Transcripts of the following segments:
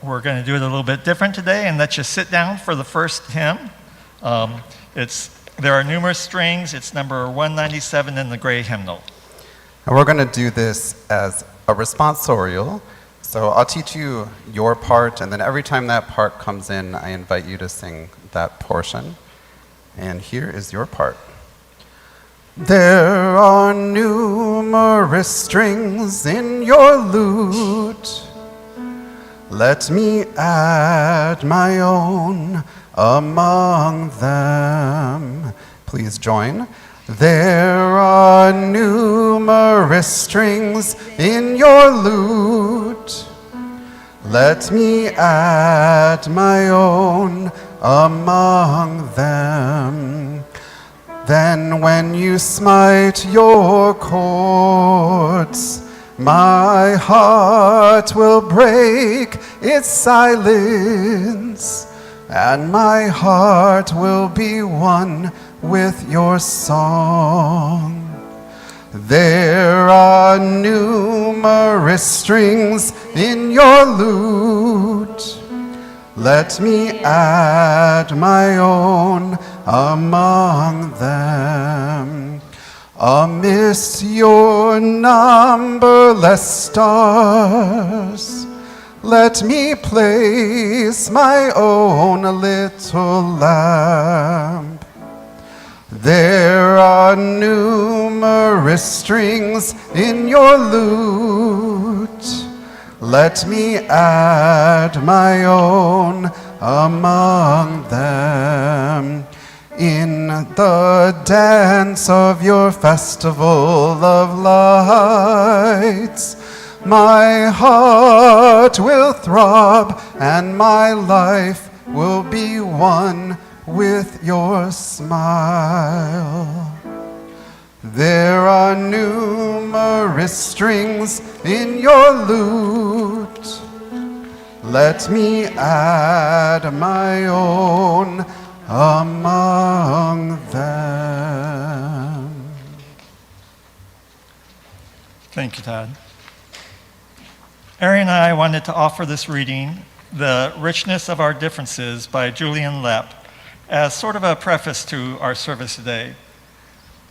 We're going to do it a little bit different today and let you sit down for the first hymn. There are numerous strings. It's number 197 in the gray hymnal. And we're going to do this as a responsorial. So I'll teach you your part, and then every time that part comes in, I invite you to sing that portion. And here is your part. There are numerous strings in your lute. Let me add my own among them. Please join. There are numerous strings in your lute. Let me add my own among them. Then when you smite your chords, my heart will break its silence, and my heart will be one with your song. There are numerous strings in your lute. Let me add my own among them. Amidst your numberless stars, let me place my own little lamp. There are numerous strings in your lute. Let me add my own among them. In the dance of your festival of lights, my heart will throb and my life will be one with your smile. There are numerous strings in your lute. Let me add my own among them. Thank you, Todd. Ari and I wanted to offer this reading, The Richness of Our Differences by Julian Lepp, as sort of a preface to our service today.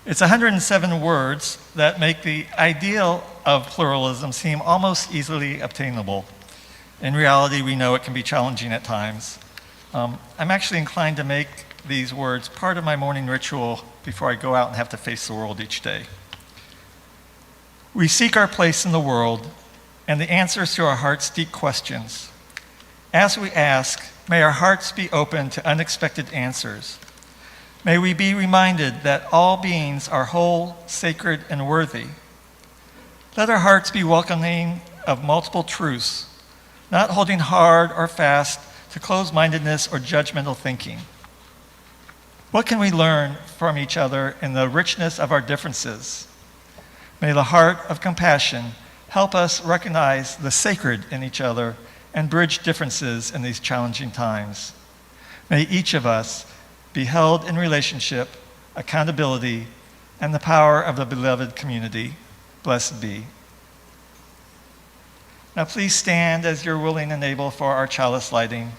It's 107 words that make the ideal of pluralism seem almost easily obtainable. In reality, we know it can be challenging at times. I'm actually inclined to make these words part of my morning ritual before I go out and have to face the world each day. We seek our place in the world and the answers to our heart's deep questions. As we ask, may our hearts be open to unexpected answers. May we be reminded that all beings are whole, sacred, and worthy. Let our hearts be welcoming of multiple truths, not holding hard or fast to closed-mindedness or judgmental thinking. What can we learn from each other in the richness of our differences? May the heart of compassion help us recognize the sacred in each other and bridge differences in these challenging times. May each of us be held in relationship, accountability, and the power of the beloved community. Blessed be. Now please stand as you're willing and able for our chalice lighting.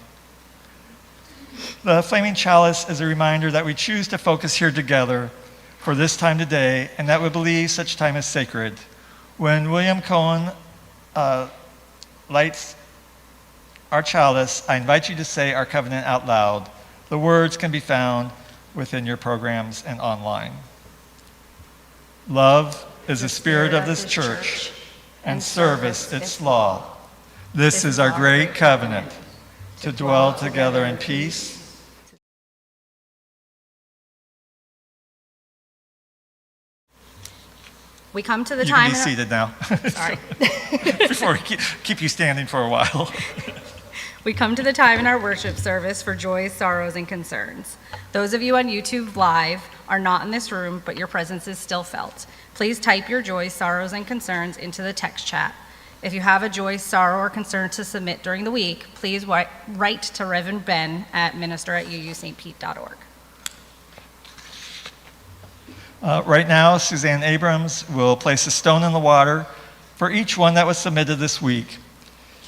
The flaming chalice is a reminder that we choose to focus here together for this time today, and that we believe such time is sacred. When William Cohen lights our chalice, I invite you to say our covenant out loud. The words can be found within your programs and online. Love is the spirit of this church, and service its law. This is our great covenant, to dwell together in peace. We come to the You time. can be seated now. Sorry. Before we keep you standing for a while. We come to the time in our worship service for joys, sorrows, and concerns. Those of you on YouTube Live are not in this room, but your presence is still felt. Please type your joys, sorrows, and concerns into the text chat. If you have a joy, sorrow, or concern to submit during the week, please write to Reverend Ben at minister@uustpete.org. Right now, Suzanne Abrams will place a stone in the water for each one that was submitted this week.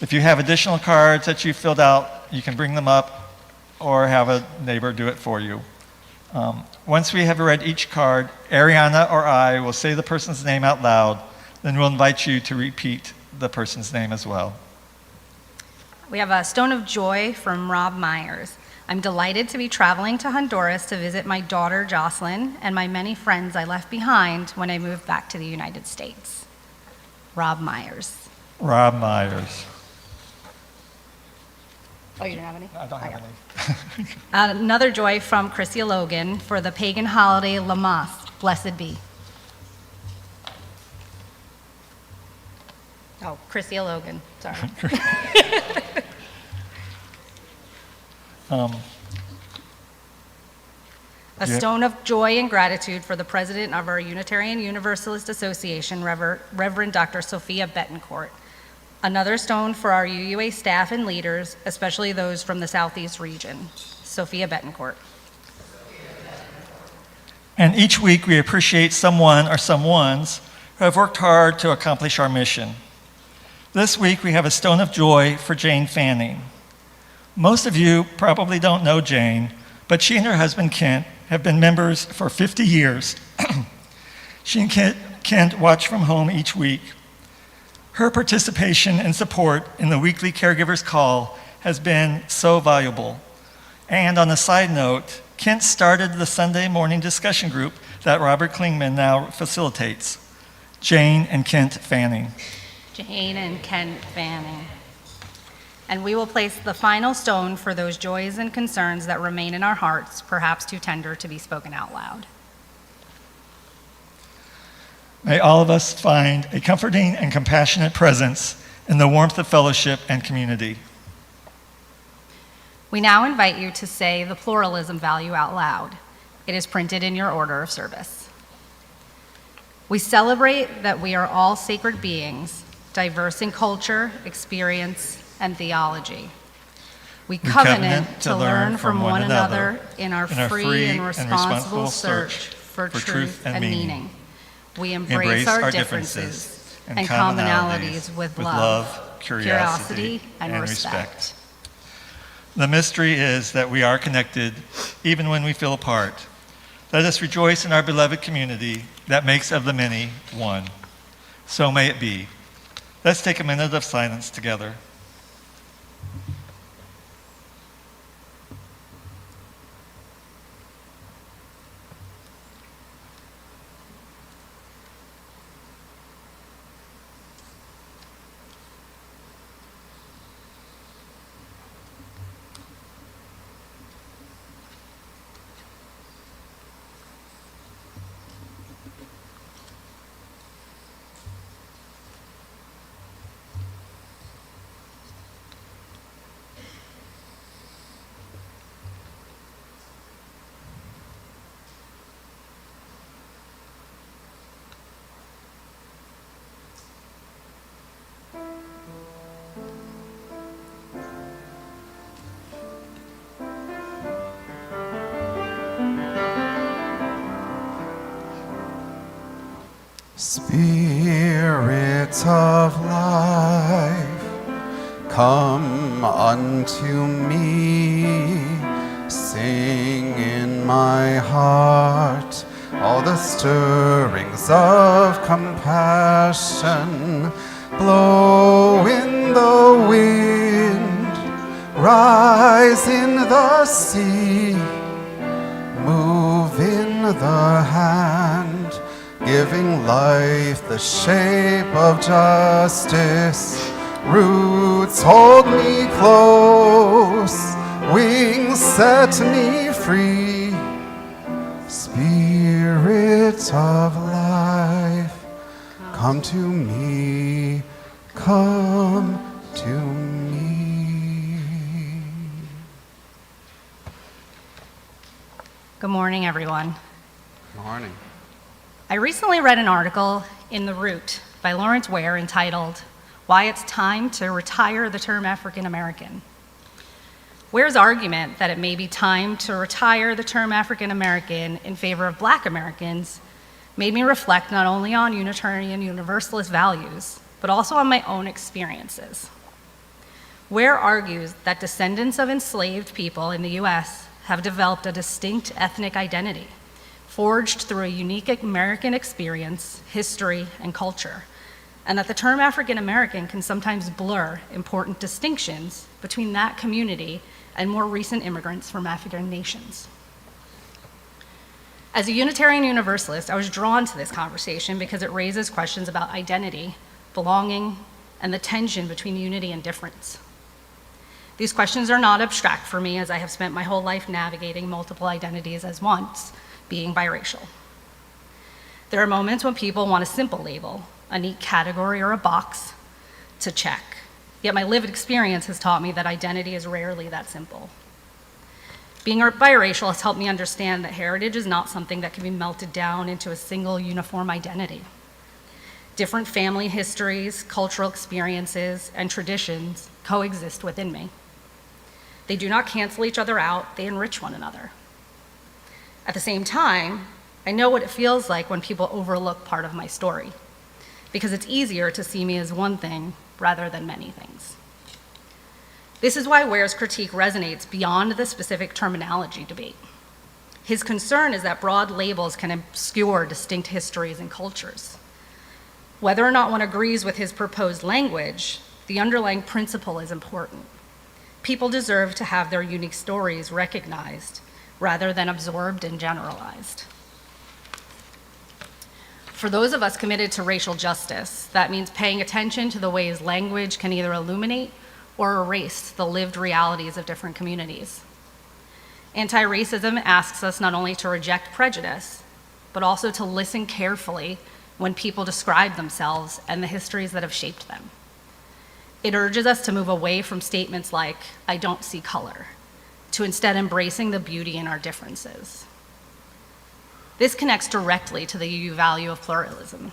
If you have additional cards that you filled out, you can bring them up or have a neighbor do it for you. Once we have read each card, Ariana or I will say the person's name out loud, then we'll invite you to repeat the person's name as well. We have a Stone of Joy from Rob Myers. I'm delighted to be traveling to Honduras to visit my daughter Jocelyn and my many friends I left behind when I moved back to the United States. Rob Myers. Rob Myers. Oh, you don't have any? I don't have any. Another joy from Chrissy Logan for the pagan holiday Lammas, blessed be. Oh, Chrissy Logan, sorry. A stone of joy and gratitude for the president of our Unitarian Universalist Association, Reverend Dr. Sophia Betancourt. Another stone for our UUA staff and leaders, especially those from the Southeast region, Sophia Betancourt. And each week we appreciate someone or someones who have worked hard to accomplish our mission. This week we have a stone of joy for Jane Fanning. Most of you probably don't know Jane, but she and her husband Kent have been members for 50 years. She and Kent watch from home each week. Her participation and support in the weekly Caregivers Call has been so valuable. And on a side note, Kent started the Sunday morning discussion group that Robert Klingman now facilitates. Jane and Kent Fanning. Jane and Kent Fanning. And we will place the final stone for those joys and concerns that remain in our hearts, perhaps too tender to be spoken out loud. May all of us find a comforting and compassionate presence in the warmth of fellowship and community. We now invite you to say the pluralism value out loud. It is printed in your order of service. We celebrate that we are all sacred beings, diverse in culture, experience, and theology. We covenant to learn from one another in our free and responsible search for truth and meaning. We embrace our differences and commonalities with love, curiosity, and respect. The mystery is that we are connected even when we feel apart. Let us rejoice in our beloved community that makes of the many one. So may it be. Let's take a minute of silence together. Spirit of life, come unto me. Sing in my heart all the stirrings of compassion. Blow in the wind, rise in the sea, move in the hand, giving life the shape of justice. Roots hold me close, wings set me free. Spirit of life, come to me, come to me. Good morning, everyone. Morning. I recently read an article in The Root by Lawrence Ware entitled, "Why It's Time to Retire the Term African American." Ware's argument that it may be time to retire the term African American in favor of Black Americans made me reflect not only on Unitarian Universalist values, but also on my own experiences. Ware argues that descendants of enslaved people in the US have developed a distinct ethnic identity, forged through a unique American experience, history, and culture, and that the term African American can sometimes blur important distinctions between that community and more recent immigrants from African nations. As a Unitarian Universalist, I was drawn to this conversation because it raises questions about identity, belonging, and the tension between unity and difference. These questions are not abstract for me, as I have spent my whole life navigating multiple identities as once being biracial. There are moments when people want a simple label, a neat category or a box to check. Yet my lived experience has taught me that identity is rarely that simple. Being biracial has helped me understand that heritage is not something that can be melted down into a single uniform identity. Different family histories, cultural experiences, and traditions coexist within me. They do not cancel each other out, they enrich one another. At the same time, I know what it feels like when people overlook part of my story, because it's easier to see me as one thing rather than many things. This is why Ware's critique resonates beyond the specific terminology debate. His concern is that broad labels can obscure distinct histories and cultures. Whether or not one agrees with his proposed language, the underlying principle is important. People deserve to have their unique stories recognized rather than absorbed and generalized. For those of us committed to racial justice, that means paying attention to the ways language can either illuminate or erase the lived realities of different communities. Anti-racism asks us not only to reject prejudice, but also to listen carefully when people describe themselves and the histories that have shaped them. It urges us to move away from statements like, "I don't see color," to instead embracing the beauty in our differences. This connects directly to the value of pluralism.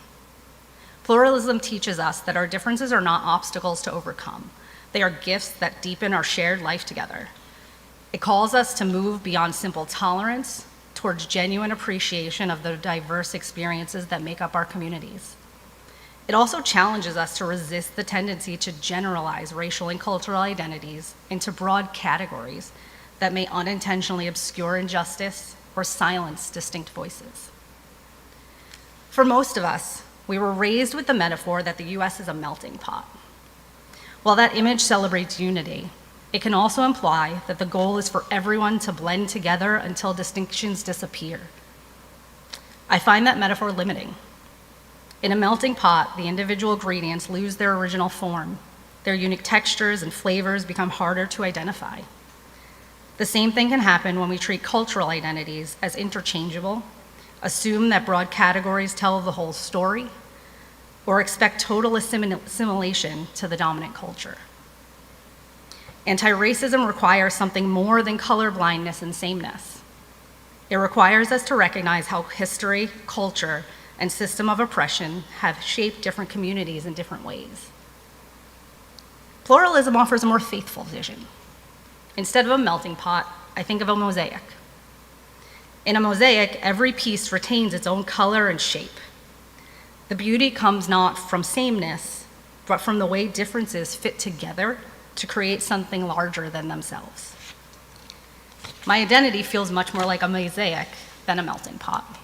Pluralism teaches us that our differences are not obstacles to overcome. They are gifts that deepen our shared life together. It calls us to move beyond simple tolerance towards genuine appreciation of the diverse experiences that make up our communities. It also challenges us to resist the tendency to generalize racial and cultural identities into broad categories that may unintentionally obscure injustice or silence distinct voices. For most of us, we were raised with the metaphor that the US is a melting pot. While that image celebrates unity, it can also imply that the goal is for everyone to blend together until distinctions disappear. I find that metaphor limiting. In a melting pot, the individual ingredients lose their original form. Their unique textures and flavors become harder to identify. The same thing can happen when we treat cultural identities as interchangeable, assume that broad categories tell the whole story, or expect total assimilation to the dominant culture. Anti-racism requires something more than colorblindness and sameness. It requires us to recognize how history, culture, and system of oppression have shaped different communities in different ways. Pluralism offers a more faithful vision. Instead of a melting pot, I think of a mosaic. In a mosaic, every piece retains its own color and shape. The beauty comes not from sameness, but from the way differences fit together to create something larger than themselves. My identity feels much more like a mosaic than a melting pot.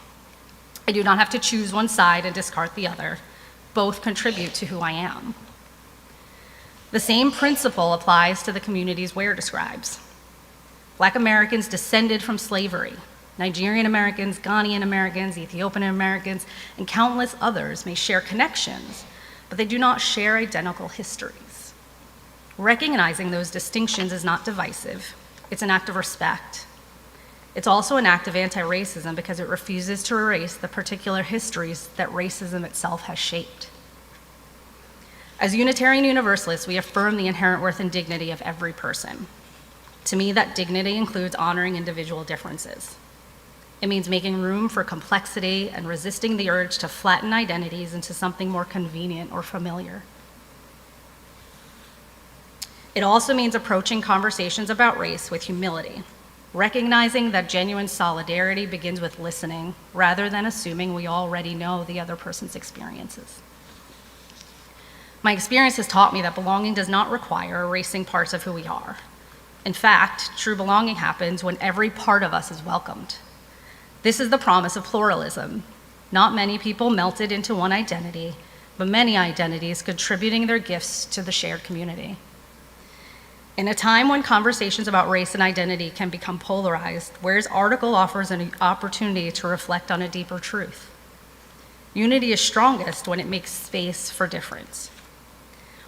I do not have to choose one side and discard the other. Both contribute to who I am. The same principle applies to the communities Ware describes. Black Americans descended from slavery. Nigerian Americans, Ghanaian Americans, Ethiopian Americans, and countless others may share connections, but they do not share identical histories. Recognizing those distinctions is not divisive. It's an act of respect. It's also an act of anti-racism because it refuses to erase the particular histories that racism itself has shaped. As Unitarian Universalists, we affirm the inherent worth and dignity of every person. To me, that dignity includes honoring individual differences. It means making room for complexity and resisting the urge to flatten identities into something more convenient or familiar. It also means approaching conversations about race with humility, recognizing that genuine solidarity begins with listening rather than assuming we already know the other person's experiences. My experience has taught me that belonging does not require erasing parts of who we are. In fact, true belonging happens when every part of us is welcomed. This is the promise of pluralism. Not many people melted into one identity, but many identities contributing their gifts to the shared community. In a time when conversations about race and identity can become polarized, Ware's article offers an opportunity to reflect on a deeper truth. Unity is strongest when it makes space for difference.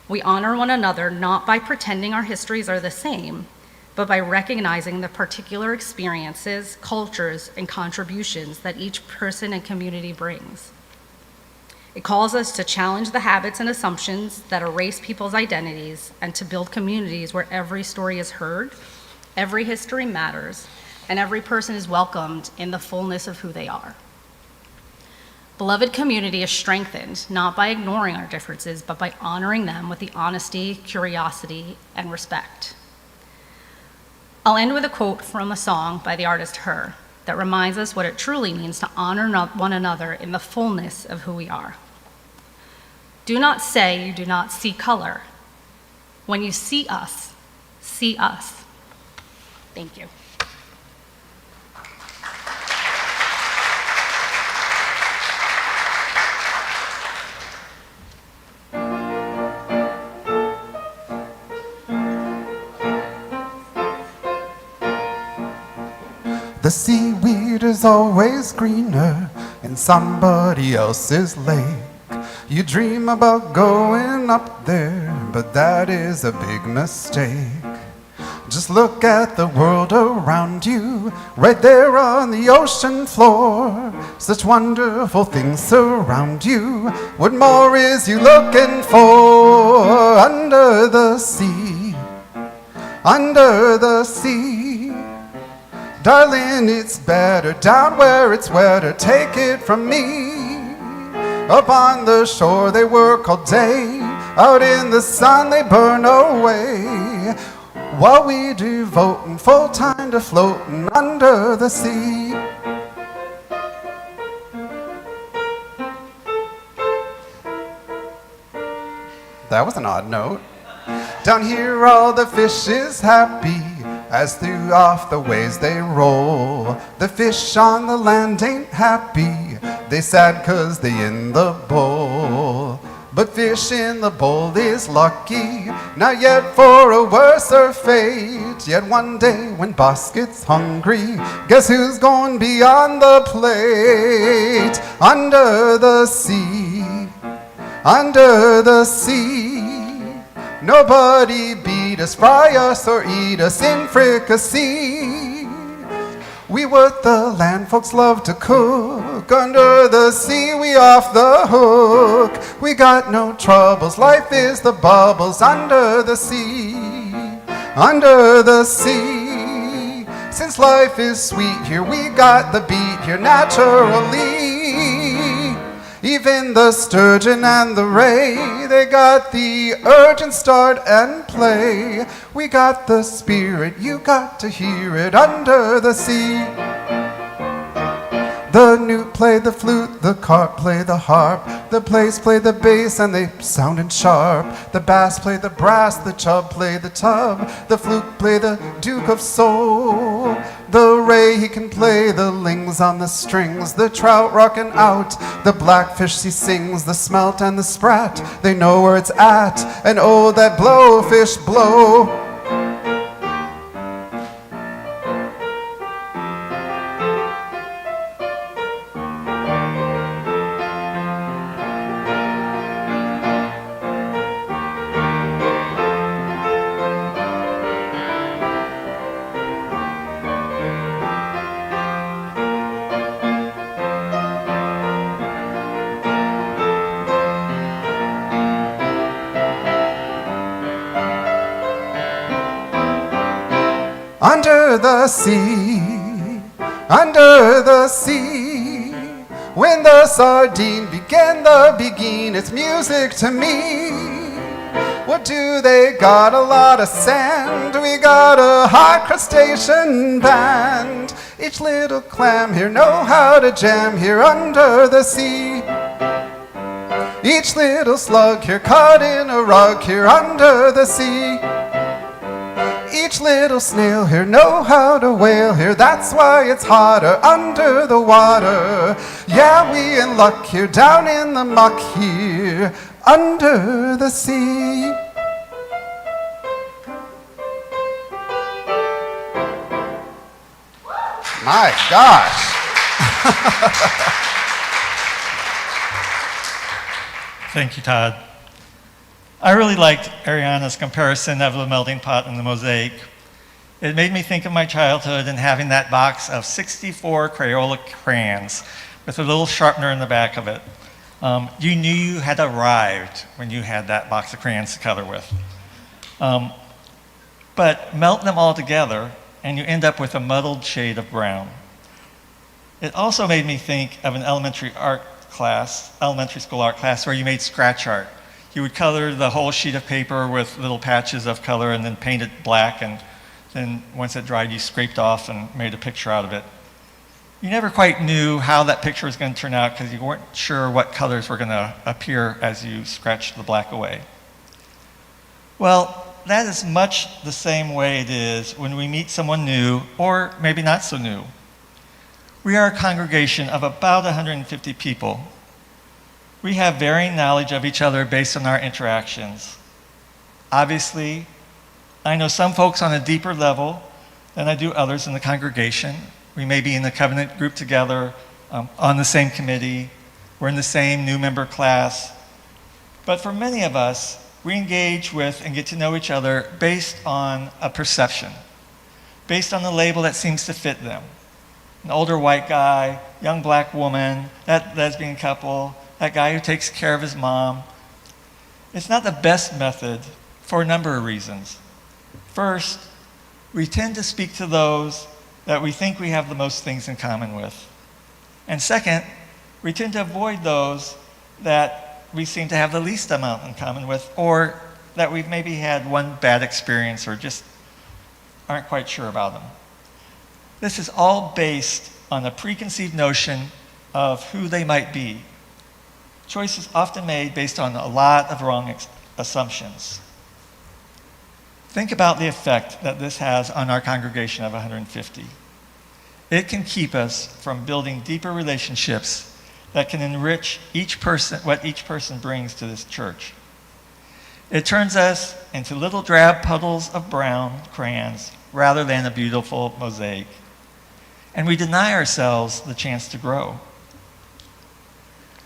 We honor one another not by pretending our histories are the same, but by recognizing the particular experiences, cultures, and contributions that each person and community brings. It calls us to challenge the habits and assumptions that erase people's identities and to build communities where every story is heard, every history matters, and every person is welcomed in the fullness of who they are. Beloved community is strengthened not by ignoring our differences, but by honoring them with the honesty, curiosity, and respect. I'll end with a quote from a song by the artist Her that reminds us what it truly means to honor one another in the fullness of who we are. Do not say you do not see color. When you see us, see us. Thank you. The seaweed is always greener in somebody else's lake. You dream about going up there, but that is a big mistake. Just look at the world around you, right there on the ocean floor. Such wonderful things surround you. What more is you looking for? Under the sea, under the sea. Darling, it's better down where it's wetter, take it from me. Up on the shore they work all day, out in the sun they burn away, while we devoting full time to floating under the sea. That was an odd note. Down here all the fish is happy, as through off the waves they roll. The fish on the land ain't happy, they sad 'cause they in the bowl. But fish in the bowl is lucky, not yet for a worser fate. Yet one day when boss gets hungry, guess who's gonna be on the plate? Under the sea, under the sea. Nobody beat us, fry us, or eat us in fricassee. We what the land folks love to cook. Under the sea, we off the hook. We got no troubles, life is the bubbles. Under the sea, under the sea. Since life is sweet here, we got the beat here naturally. Even the sturgeon and the ray, they got the urgent start and play. We got the spirit, you got to hear it under the sea. The newt play the flute, the carp play the harp, the plays play the bass and they soundin' sharp. The bass play the brass, the chub play the tub, the fluke play the Duke of Soul. The ray he can play the lings on the strings, the trout rockin' out, the blackfish he sings, the smelt and the sprat, they know where it's at, and oh that blowfish blow. Under the sea, under the sea. When the sardine began the begin, it's music to me. What do they got? A lot of sand. We got a high crustacean band. Each little clam here know how to jam here under the sea. Each little slug here caught in a rug here under the sea. Each little snail here know how to wail here, that's why it's hotter under the water. Yeah, we in luck here, down in the muck here, under the sea. My gosh. Thank you, Todd. I really liked Ariana's comparison of the melting pot and the mosaic. It made me think of my childhood and having that box of 64 Crayola crayons with a little sharpener in the back of it. You knew you had arrived when you had that box of crayons to color with. But melt them all together and you end up with a muddled shade of brown. It also made me think of an elementary school art class where you made scratch art. You would color the whole sheet of paper with little patches of color and then paint it black, and then once it dried, you scraped off and made a picture out of it. You never quite knew how that picture was going to turn out because you weren't sure what colors were going to appear as you scratched the black away. Well, that is much the same way it is when we meet someone new, or maybe not so new. We are a congregation of about 150 people. We have varying knowledge of each other based on our interactions. Obviously, I know some folks on a deeper level than I do others in the congregation. We may be in the covenant group together, on the same committee, we're in the same new member class. But for many of us, we engage with and get to know each other based on a perception, based on the label that seems to fit them. An older white guy, young black woman, that lesbian couple, that guy who takes care of his mom. It's not the best method for a number of reasons. First, we tend to speak to those that we think we have the most things in common with. And second, we tend to avoid those that we seem to have the least amount in common with, or that we've maybe had one bad experience or just aren't quite sure about them. This is all based on a preconceived notion of who they might be. Choices often made based on a lot of wrong assumptions. Think about the effect that this has on our congregation of 150. It can keep us from building deeper relationships that can enrich what each person brings to this church. It turns us into little drab puddles of brown crayons rather than a beautiful mosaic. And we deny ourselves the chance to grow.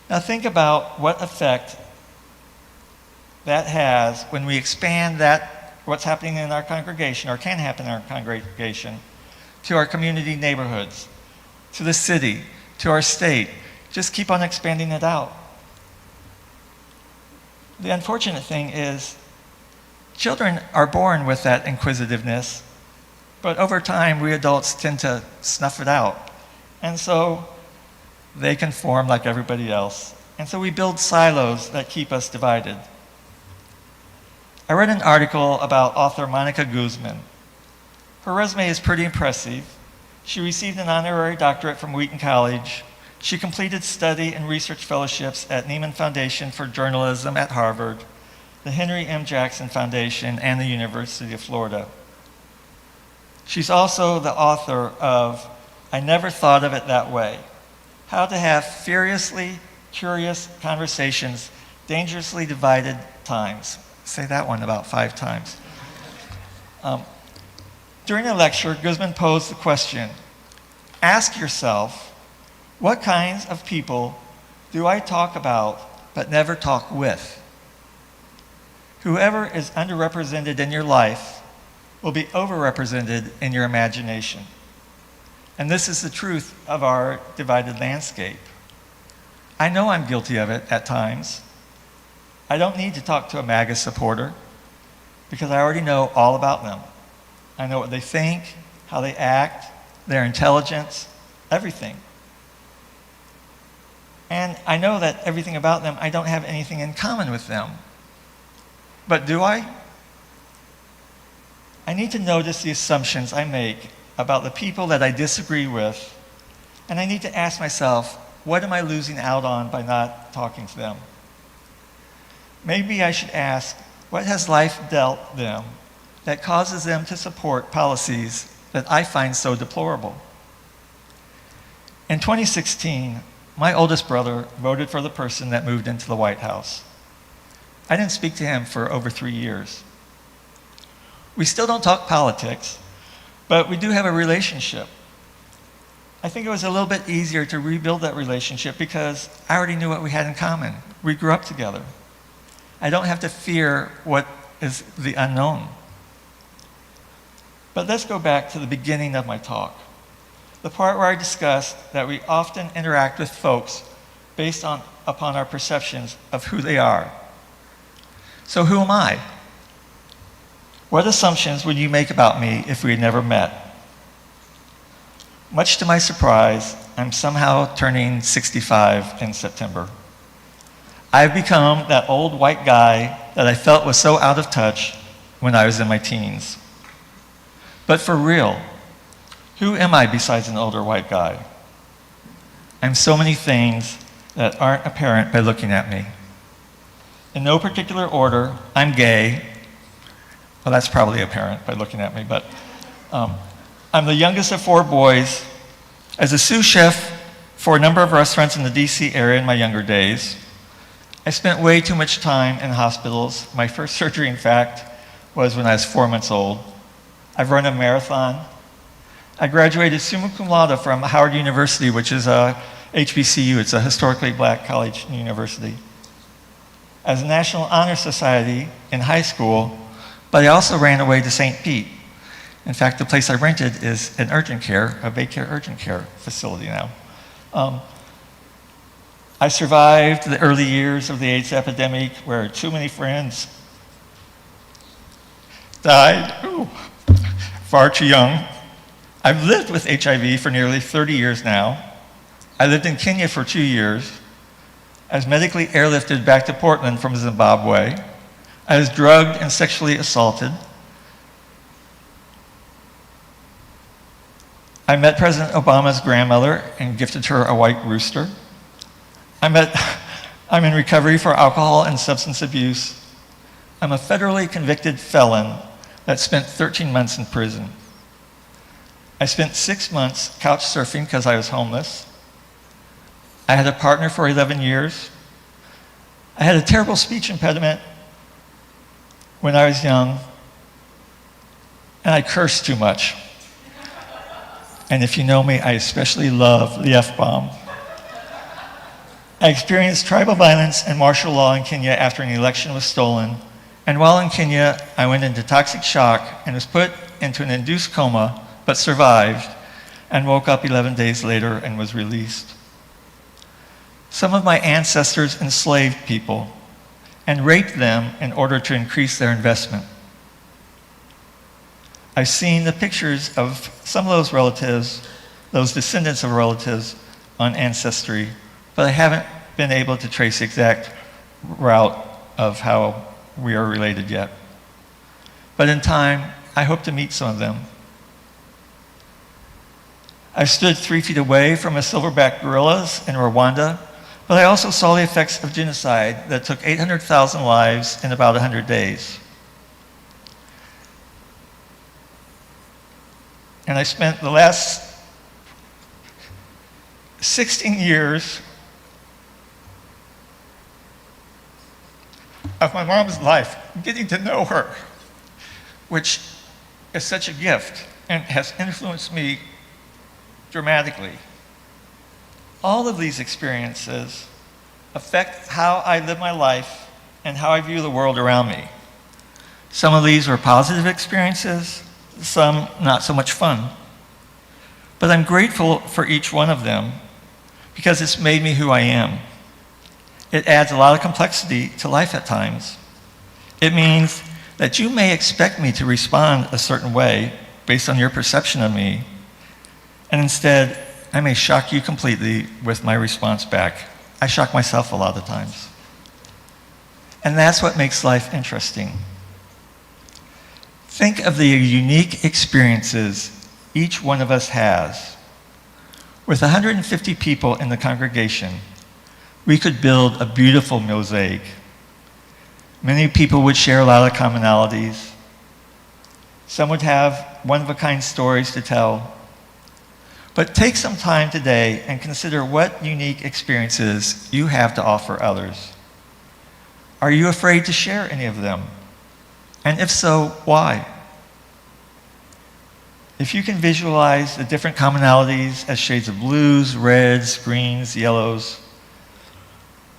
Now think about what effect that has when we expand what's happening in our congregation, or can happen in our congregation, to our community neighborhoods, to the city, to our state. Just keep on expanding it out. The unfortunate thing is, children are born with that inquisitiveness, but over time, we adults tend to snuff it out. And so they conform like everybody else. And so we build silos that keep us divided. I read an article about author Monica Guzman. Her resume is pretty impressive. She received an honorary doctorate from Wheaton College. She completed study and research fellowships at Nieman Foundation for Journalism at Harvard, the Henry M. Jackson Foundation, and the University of Florida. She's also the author of I Never Thought of It That Way: How to Have Furiously Curious Conversations, Dangerously Divided Times. Say that one about 5 times. During a lecture, Guzman posed the question, ask yourself, what kinds of people do I talk about but never talk with? Whoever is underrepresented in your life will be overrepresented in your imagination. And this is the truth of our divided landscape. I know I'm guilty of it at times. I don't need to talk to a MAGA supporter because I already know all about them. I know what they think, how they act, their intelligence, everything. And I know that everything about them, I don't have anything in common with them. But do I? I need to notice the assumptions I make about the people that I disagree with, and I need to ask myself, what am I losing out on by not talking to them? Maybe I should ask, what has life dealt them that causes them to support policies that I find so deplorable? In 2016, my oldest brother voted for the person that moved into the White House. I didn't speak to him for over 3 years. We still don't talk politics, but we do have a relationship. I think it was a little bit easier to rebuild that relationship because I already knew what we had in common. We grew up together. I don't have to fear what is the unknown. But let's go back to the beginning of my talk, the part where I discussed that we often interact with folks based upon our perceptions of who they are. So who am I? What assumptions would you make about me if we had never met? Much to my surprise, I'm somehow turning 65 in September. I've become that old white guy that I felt was so out of touch when I was in my teens. But for real, who am I besides an older white guy? I'm so many things that aren't apparent by looking at me. In no particular order, I'm gay. Well, that's probably apparent by looking at me, but I'm the youngest of 4 boys. As a sous chef for a number of restaurants in the DC area in my younger days, I spent way too much time in hospitals. My first surgery, in fact, was when I was 4 months old. I've run a marathon. I graduated summa cum laude from Howard University, which is a HBCU. It's a historically black college and university. As a National Honor Society in high school, but I also ran away to St. Pete. In fact, the place I rented is an urgent care, a Baycare urgent care facility now. I survived the early years of the AIDS epidemic where too many friends died far too young. I've lived with HIV for nearly 30 years now. I lived in Kenya for 2 years. I was medically airlifted back to Portland from Zimbabwe. I was drugged and sexually assaulted. I met President Obama's grandmother and gifted her a white rooster. I'm in recovery for alcohol and substance abuse. I'm a federally convicted felon that spent 13 months in prison. I spent 6 months couch surfing because I was homeless. I had a partner for 11 years. I had a terrible speech impediment when I was young, and I cursed too much. And if you know me, I especially love the F-bomb. I experienced tribal violence and martial law in Kenya after an election was stolen. And while in Kenya, I went into toxic shock and was put into an induced coma, but survived, and woke up 11 days later and was released. Some of my ancestors enslaved people and raped them in order to increase their investment. I've seen the pictures of some of those relatives, those descendants of relatives, on Ancestry, but I haven't been able to trace the exact route of how we are related yet. But in time, I hope to meet some of them. I stood 3 feet away from a silverback gorillas in Rwanda, but I also saw the effects of genocide that took 800,000 lives in about 100 days. And I spent the last 16 years of my mom's life getting to know her, which is such a gift and has influenced me dramatically. All of these experiences affect how I live my life and how I view the world around me. Some of these were positive experiences, some not so much fun. But I'm grateful for each one of them because it's made me who I am. It adds a lot of complexity to life at times. It means that you may expect me to respond a certain way based on your perception of me, and instead, I may shock you completely with my response back. I shock myself a lot of times. And that's what makes life interesting. Think of the unique experiences each one of us has. With 150 people in the congregation, we could build a beautiful mosaic. Many people would share a lot of commonalities. Some would have one-of-a-kind stories to tell. But take some time today and consider what unique experiences you have to offer others. Are you afraid to share any of them? And if so, why? If you can visualize the different commonalities as shades of blues, reds, greens, yellows,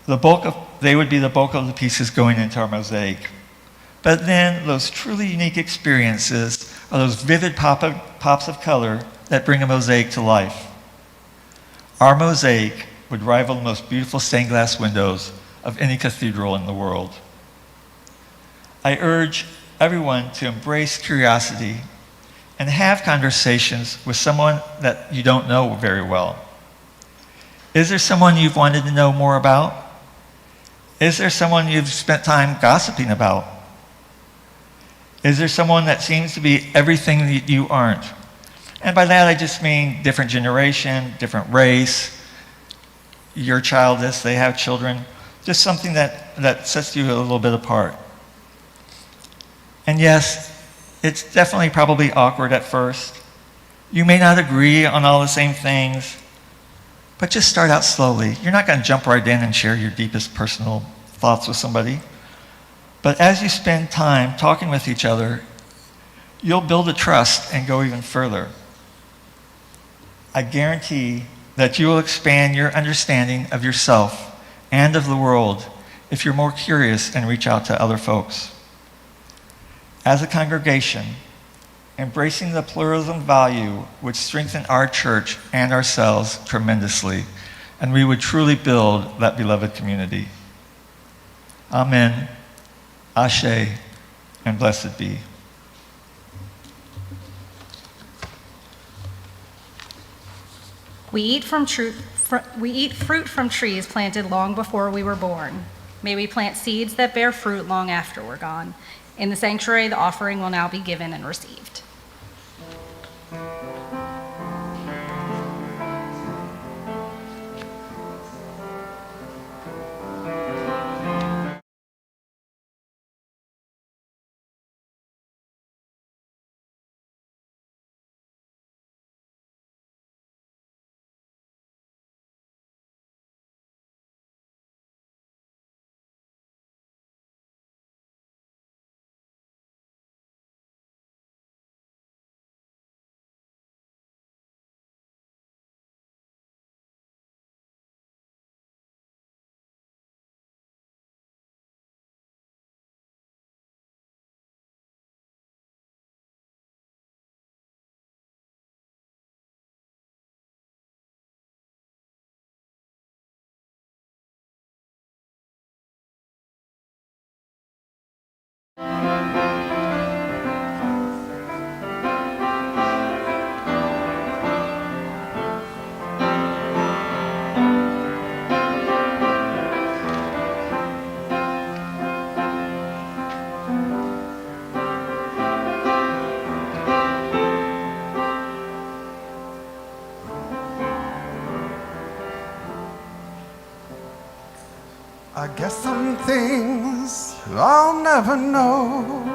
they would be the bulk of the pieces going into our mosaic. But then those truly unique experiences are those vivid pops of color that bring a mosaic to life. Our mosaic would rival the most beautiful stained glass windows of any cathedral in the world. I urge everyone to embrace curiosity and have conversations with someone that you don't know very well. Is there someone you've wanted to know more about? Is there someone you've spent time gossiping about? Is there someone that seems to be everything that you aren't? And by that I just mean different generation, different race, you're childless, they have children, just something that sets you a little bit apart. And yes, it's definitely probably awkward at first. You may not agree on all the same things, but just start out slowly. You're not going to jump right in and share your deepest personal thoughts with somebody. But as you spend time talking with each other, you'll build a trust and go even further. I guarantee that you will expand your understanding of yourself and of the world if you're more curious and reach out to other folks. As a congregation, embracing the pluralism value would strengthen our church and ourselves tremendously, and we would truly build that beloved community. Amen, Ashe, and blessed be. We eat fruit from trees planted long before we were born. May we plant seeds that bear fruit long after we're gone. In the sanctuary, the offering will now be given and received. I guess some things I'll never know.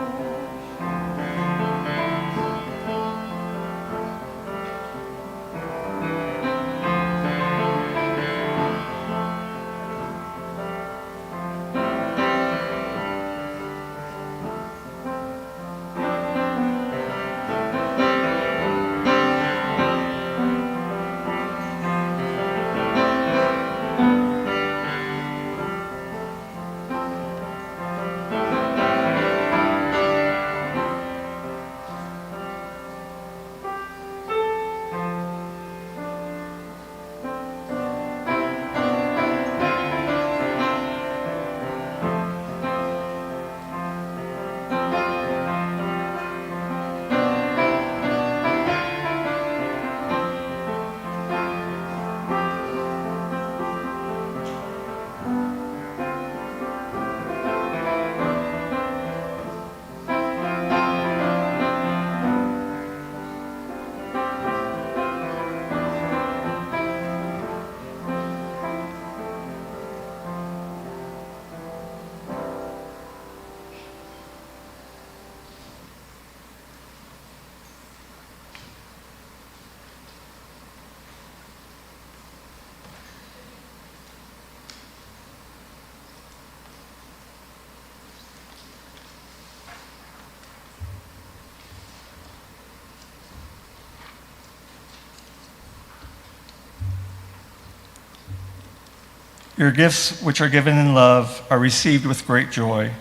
Your gifts, which are given in love, are received with great joy,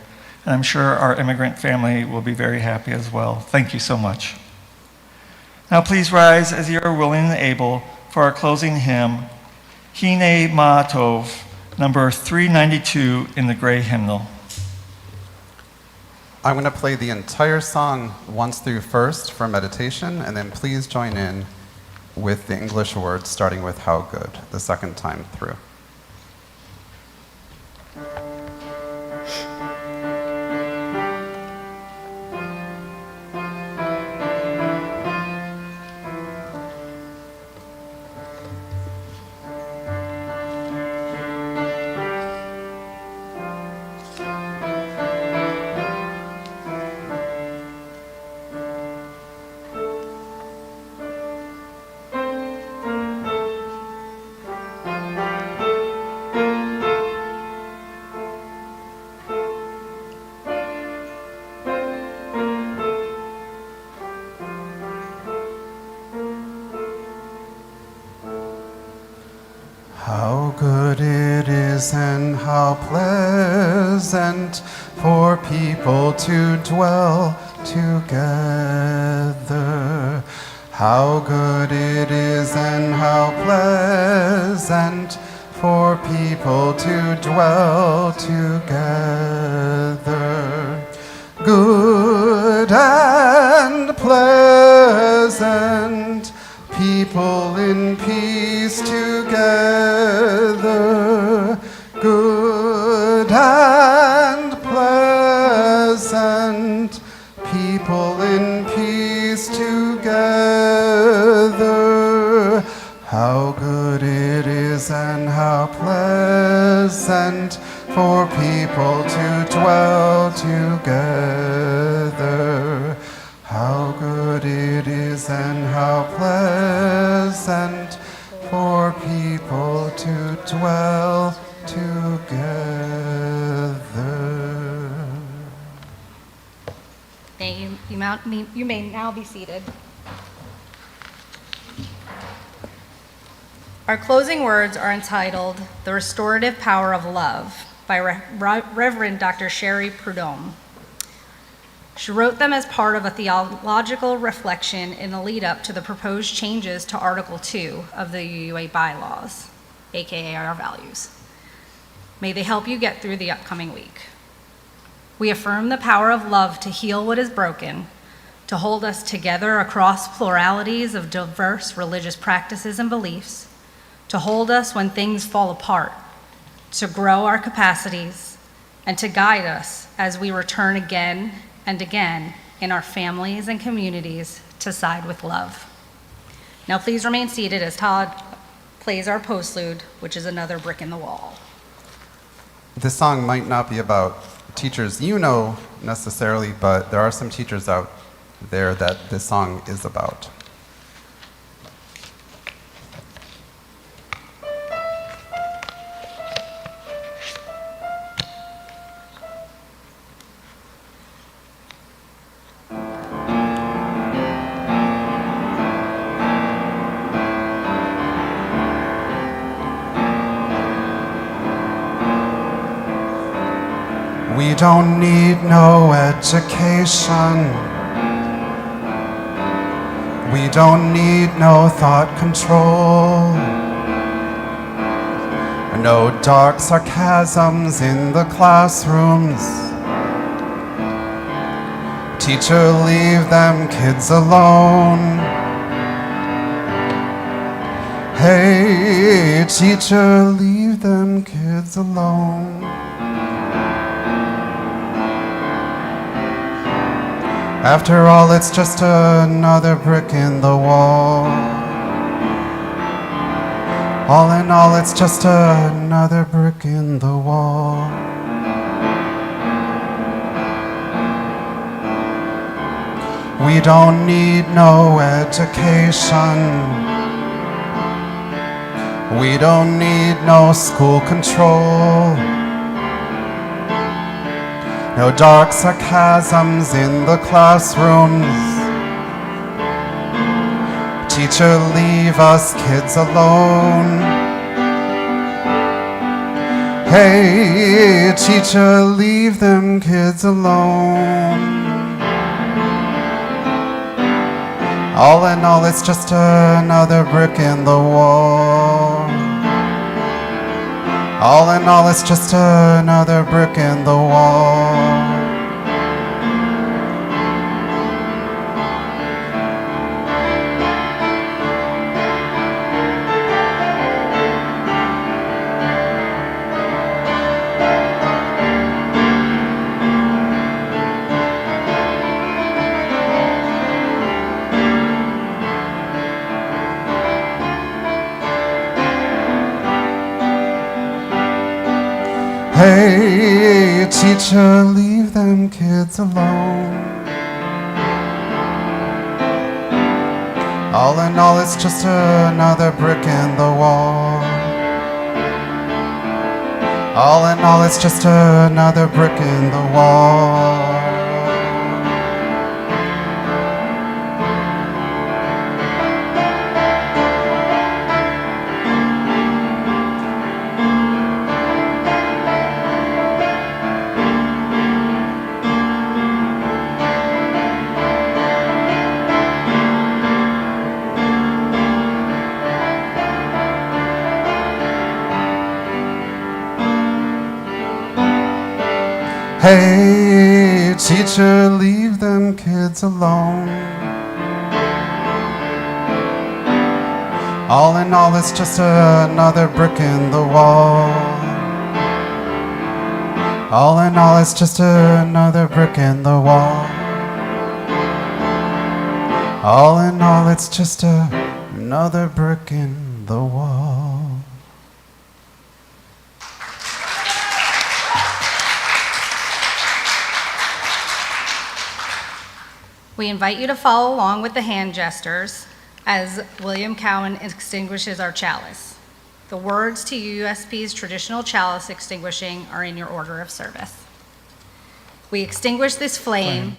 and I'm sure our immigrant family will be very happy as well. Thank you so much. Now please rise as you are willing and able for our closing hymn, Hine Ma Tov, number 392 in the gray hymnal. I'm going to play the entire song once through first for meditation, and then please join in with the English words starting with how good the second time through. How good it is and how pleasant for people to dwell together. How good it is and how pleasant for people to dwell together. Good and pleasant, people in peace together. Good and pleasant, people in peace together. How good it is and how pleasant for people to dwell together. How good it is and how pleasant for people to dwell together. Thank you. You may now be seated. Our closing words are entitled The Restorative Power of Love by Reverend Dr. Sherry Prudhomme. She wrote them as part of a theological reflection in the lead up to the proposed changes to Article 2 of the UUA bylaws, aka our values. May they help you get through the upcoming week. We affirm the power of love to heal what is broken, to hold us together across pluralities of diverse religious practices and beliefs, to hold us when things fall apart, to grow our capacities, and to guide us as we return again and again in our families and communities to side with love. Now please remain seated as Todd plays our postlude, which is another brick in the wall. This song might not be about teachers you know necessarily, but there are some teachers out there that this song is about. We don't need no education. We don't need no thought control. No dark sarcasms in the classrooms. Teacher, leave them kids alone. Hey, teacher, leave them kids alone. After all, it's just another brick in the wall. All in all, it's just another brick in the wall. We don't need no education. We don't need no school control. No dark sarcasms in the classrooms. Teacher, leave us kids alone. Hey, teacher, leave them kids alone. All in all, it's just another brick in the wall. All in all, it's just another brick in the wall. Hey, teacher, leave them kids alone. All in all, it's just another brick in the wall. All in all, it's just another brick in the wall. Hey, teacher, leave them kids alone. All in all, it's just another brick in the wall. All in all, it's just another brick in the wall. All in all, it's just another brick in the wall. We invite you to follow along with the hand gestures as William Cowan extinguishes our chalice. The words to USP's traditional chalice extinguishing are in your order of service. We extinguish this flame